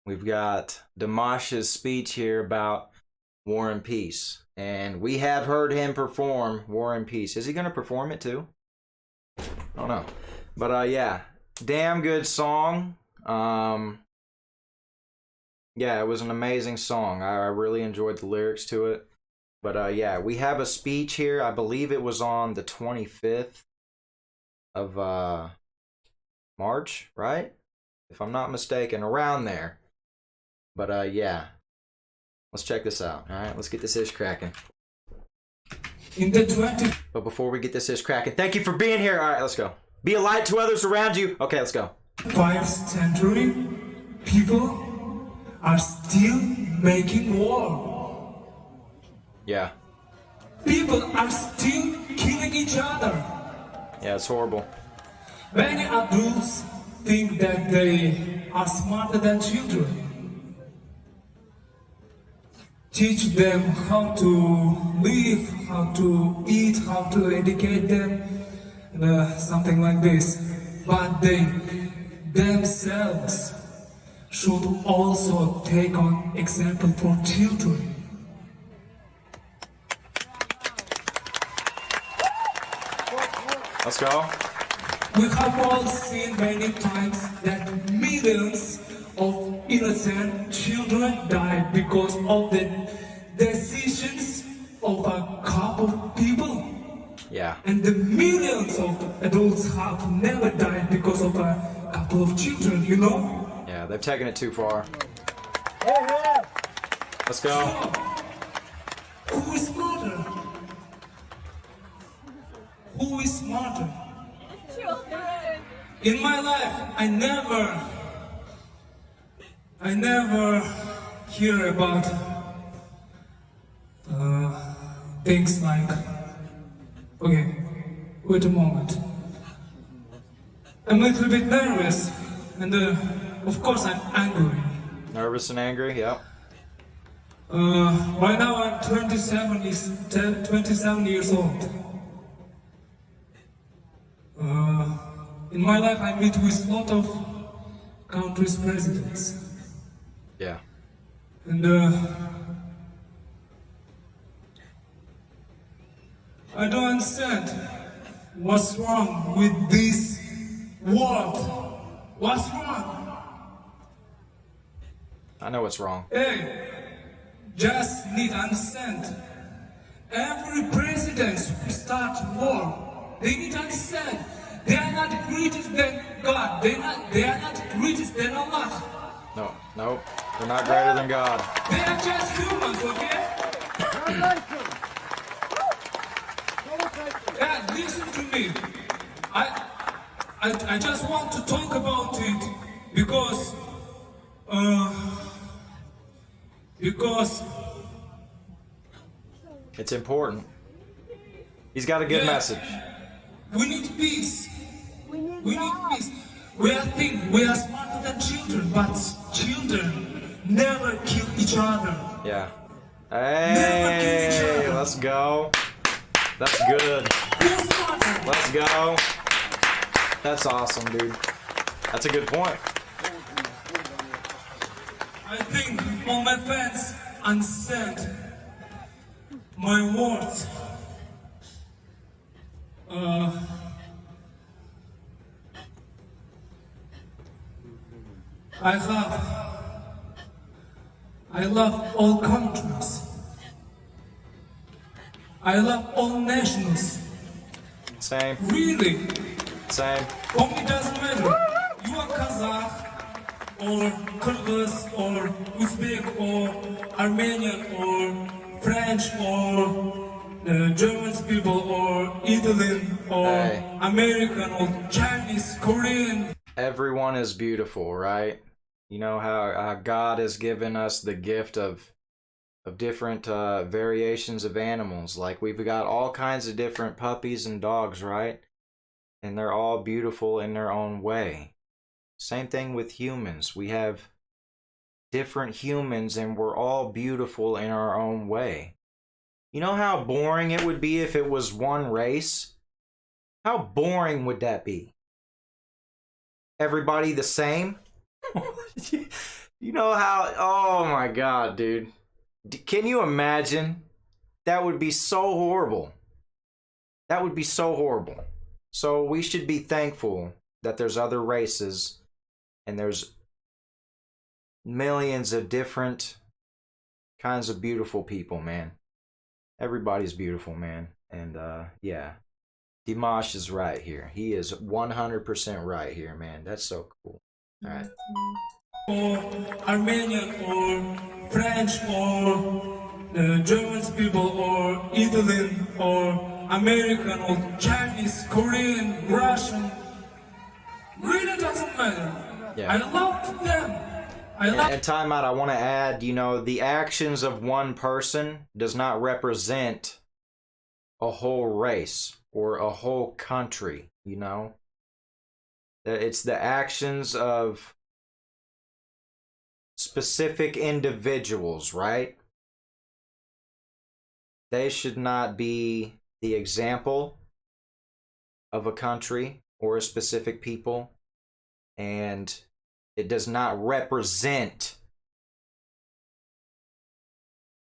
We've got Dimash's speech here about War and Peace. And we have heard him perform War and Peace. Is he going to perform it too? I don't know. But yeah, damn good song. Yeah, it was an amazing song. I really enjoyed the lyrics to it. But yeah, we have a speech here. I believe it was on the 25th of March, right? If I'm not mistaken, around there. But yeah, let's check this out. All right, let's get this ish cracking. In the 20th. But before we get this ish cracking, thank you for being here. All right, let's go. Be a light to others around you. Okay, let's go. 5th century, people are still making war. Yeah. People are still killing each other. Yeah, it's horrible. Many adults think that they are smarter than children. Teach them how to live, how to eat, how to educate them, something like this. But they themselves should also take on example for children. Let's go. We have all seen many times that millions of innocent children died because of the decisions of a couple of people. Yeah. And the millions of adults have never died because of a couple of children, you know? Yeah, they've taken it too far. Let's go. So, who is smarter? Who is smarter? Children. In my life, I never hear about things like, okay, wait a moment. I'm a little bit nervous, and of course I'm angry. Nervous and angry, yep. Right now I'm 27 years old. In my life I meet with a lot of countries' presidents. Yeah. And I don't understand what's wrong with this world. What's wrong? I know what's wrong. Hey, just need to understand. Every president who starts war, they need to understand. They are not greater than God. They are not greater than Allah. No, they're not greater than God. They are just humans, okay? Yeah, listen to me. I just want to talk about it because It's important. He's got a good message. We need peace. We need peace. We are smarter than children, but children never kill each other. Yeah. Hey, let's go. That's good. Let's go. That's awesome, dude. That's a good point. I think all my fans understand my words. I love all countries. I love all nations. Same. Really. Same. For me, it doesn't matter. You are Kazakh, or Kyrgyz, or Uzbek, or Armenian, or French, or German people, or Italian, or American, or Chinese, Korean. Everyone is beautiful, right? You know how God has given us the gift of different variations of animals. Like we've got all kinds of different puppies and dogs, right? And they're all beautiful in their own way. Same thing with humans. We have different humans and we're all beautiful in our own way. You know how boring it would be if it was one race? How boring would that be? Everybody the same? You know how? Oh my God, dude. Can you imagine? That would be so horrible. That would be so horrible. So we should be thankful that there's other races and there's millions of different kinds of beautiful people, man. Everybody's beautiful, man. And yeah, Dimash is right here. He is 100% right here, man. That's so cool. All right. Or Armenian or French or German people or Italian or American or Chinese, Korean, Russian. Really doesn't matter. Yeah. I love them. And time out, I want to add, you know, the actions of one person does not represent a whole race or a whole country, you know? It's the actions of specific individuals, right? They should not be the example of a country or a specific people, and it does not represent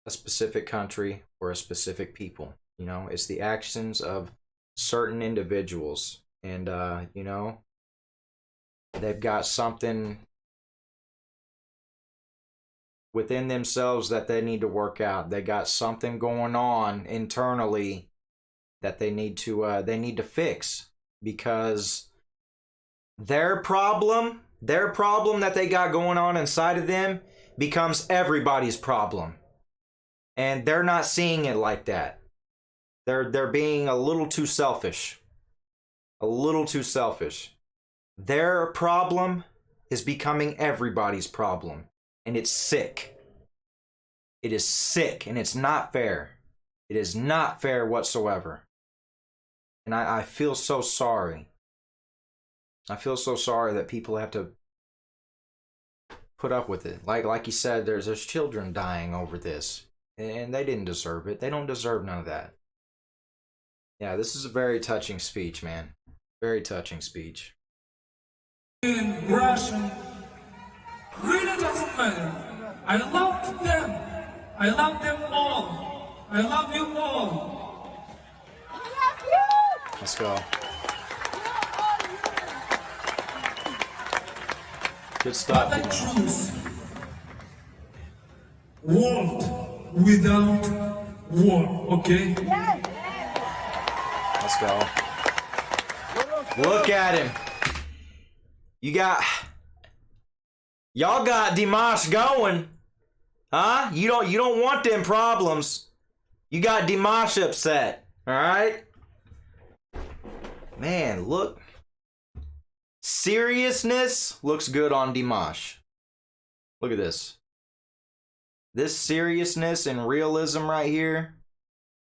a specific country or a specific people. You know, it's the actions of certain individuals, and you know, they've got something within themselves that they need to work out. They got something going on internally that they need to fix, because their problem that they got going on inside of them becomes everybody's problem. And they're not seeing it like that. They're being a little too selfish. A little too selfish. Their problem is becoming everybody's problem. And it's sick. It is sick, and it's not fair. It is not fair whatsoever. And I feel so sorry. I feel so sorry that people have to put up with it. Like you said, there's children dying over this, and they didn't deserve it. They don't deserve none of that. Yeah, this is a very touching speech, man. Very touching speech. In Russian, really doesn't matter. I love them. I love them all. I love you all. Let's go. Good stuff. But I choose world without war, okay? Let's go. Look at him. Y'all got Dimash going. Huh? You don't want them problems. You got Dimash upset. Alright? Man, look. Seriousness looks good on Dimash. Look at this. This seriousness and realism right here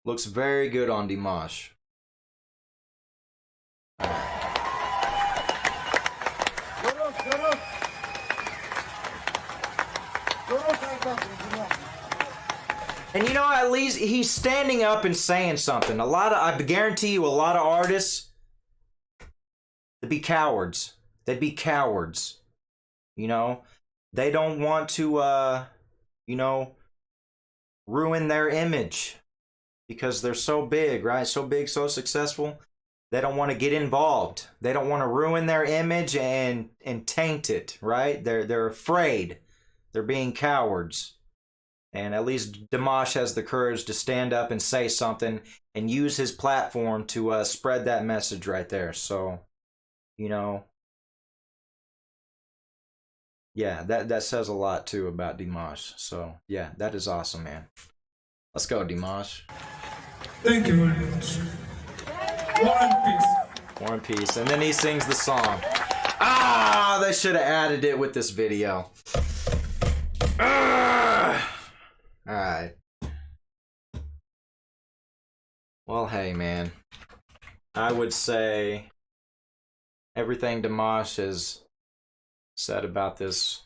looks very good on Dimash. And you know, at least he's standing up and saying something. I guarantee you, a lot of artists, they'd be cowards. They'd be cowards. You know, they don't want to, you know, ruin their image because they're so big, right? So big, so successful. They don't want to get involved. They don't want to ruin their image and taint it, right? They're afraid. They're being cowards. And at least Dimash has the courage to stand up and say something and use his platform to spread that message right there. So, you know, yeah, that says a lot too about Dimash. So, yeah, that is awesome, man. Let's go, Dimash. Thank you very much. War and peace. War and peace. And then he sings the song. Ah, they should have added it with this video. Alright. Well, hey, man. I would say everything Dimash has said about these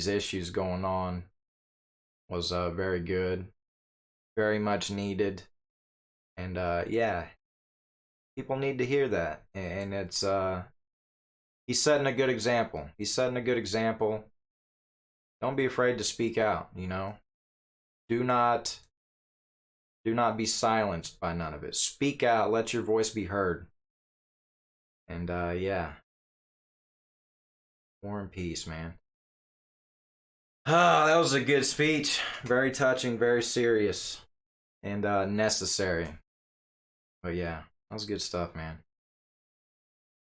issues going on was very good, very much needed, and yeah, people need to hear that, and it's He's setting a good example. He's setting a good example. Don't be afraid to speak out, you know. Do not be silenced by none of it. Speak out, let your voice be heard. And yeah. War and peace, man. Ah, that was a good speech. Very touching, very serious, and necessary. But yeah, that was good stuff, man.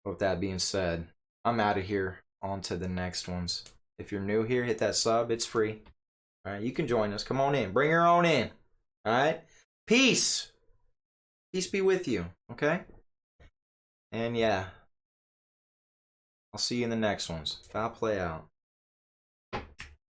With that being said, I'm out of here. On to the next ones. If you're new here, hit that sub. It's free. All right, you can join us. Come on in. Bring your own in. All right. Peace. Peace be with you. Okay. And yeah, I'll see you in the next ones. Foul play out.